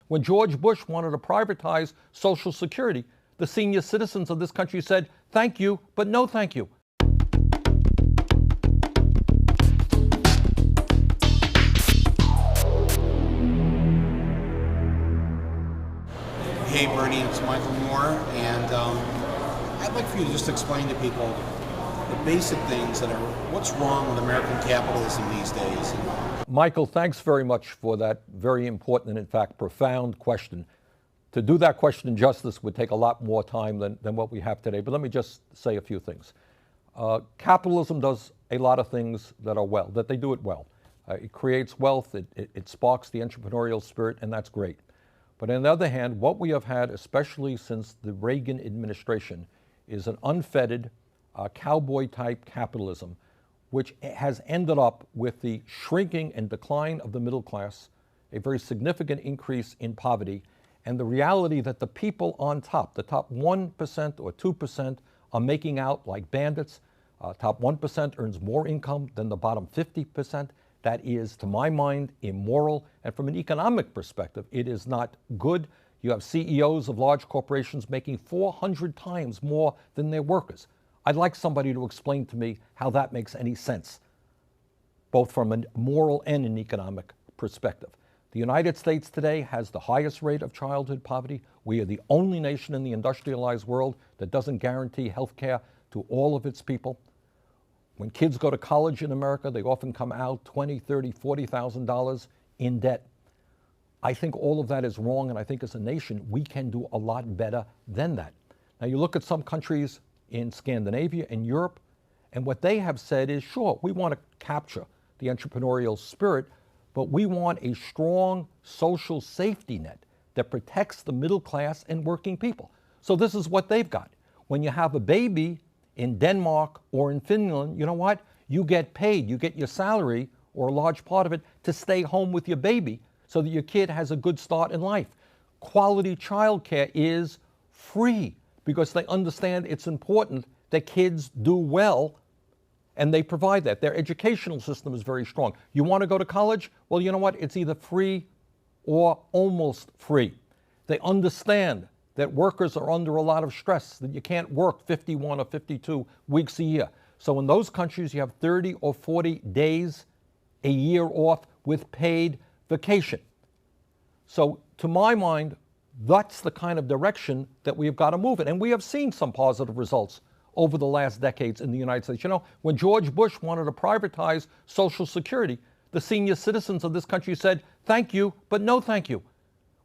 When George Bush wanted to privatize Social Security, the senior citizens of this country said, thank you, but no thank you. Hey Bernie, it's Michael Moore, and I'd like for you to just explain to people the basic things that are, what's wrong with American capitalism these days. Michael, thanks very much for that very important and in fact profound question. To do that question justice would take a lot more time than what we have today, but let me just say a few things. Capitalism does a lot of things that are well, that they do it well. It creates wealth, it sparks the entrepreneurial spirit, and that's great. But on the other hand, what we have had, especially since the Reagan administration, is an unfettered, cowboy-type capitalism, which has ended up with the shrinking and decline of the middle class, a very significant increase in poverty, and the reality that the people on top, the top 1% or 2%, are making out like bandits. Top 1% earns more income than the bottom 50%. That is, to my mind, immoral. And from an economic perspective, it is not good. You have CEOs of large corporations making 400 times more than their workers. I'd like somebody to explain to me how that makes any sense, both from a moral and an economic perspective. The United States today has the highest rate of childhood poverty. We are the only nation in the industrialized world that doesn't guarantee health care to all of its people. When kids go to college in America, they often come out $20,000, $30,000, $40,000 in debt. I think all of that is wrong, and I think as a nation, we can do a lot better than that. Now, you look at some countries in Scandinavia and Europe, and what they have said is, sure, we want to capture the entrepreneurial spirit, but we want a strong social safety net that protects the middle class and working people. So this is what they've got. When you have a baby in Denmark or in Finland, you know what? You get paid, you get your salary or a large part of it to stay home with your baby so that your kid has a good start in life. Quality childcare is free because they understand it's important that kids do well, and they provide that. Their educational system is very strong. You want to go to college? Well, you know what? It's either free or almost free. They understand that workers are under a lot of stress, that you can't work 51 or 52 weeks a year. So in those countries, you have 30 or 40 days a year off with paid vacation. So to my mind, that's the kind of direction that we've got to move in. And we have seen some positive results over the last decades in the United States. You know, when George Bush wanted to privatize Social Security, the senior citizens of this country said, thank you, but no thank you.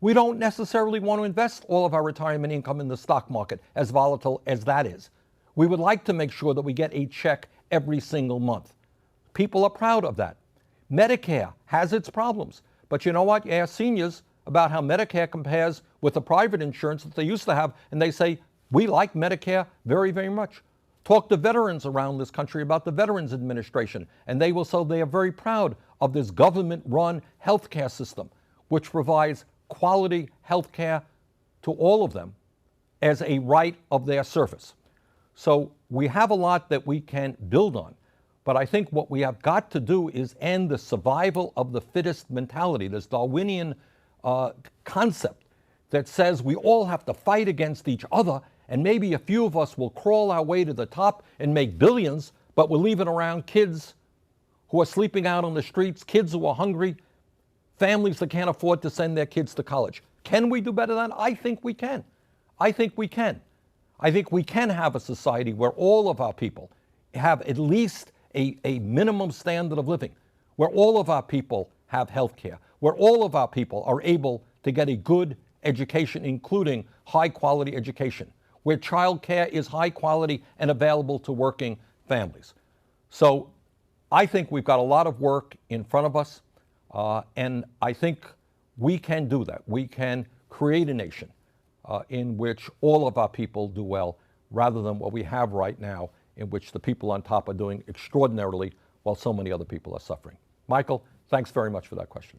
We don't necessarily want to invest all of our retirement income in the stock market, as volatile as that is. We would like to make sure that we get a check every single month. People are proud of that. Medicare has its problems, but you know what? You ask seniors about how Medicare compares with the private insurance that they used to have, and they say, we like Medicare very, very much. Talk to veterans around this country about the Veterans Administration, and they will say they are very proud of this government-run healthcare system, which provides quality health care to all of them as a right of their service. So we have a lot that we can build on, but I think what we have got to do is end the survival of the fittest mentality, this Darwinian concept that says we all have to fight against each other, and maybe a few of us will crawl our way to the top and make billions, but we're leaving around kids who are sleeping out on the streets, kids who are hungry, families that can't afford to send their kids to college. Can we do better than that? I think we can. I think we can. I think we can have a society where all of our people have at least a minimum standard of living, where all of our people have health care, where all of our people are able to get a good education, including high quality education, where child care is high quality and available to working families. So I think we've got a lot of work in front of us. And I think we can do that. We can create a nation in which all of our people do well, rather than what we have right now, in which the people on top are doing extraordinarily while so many other people are suffering. Michael, thanks very much for that question.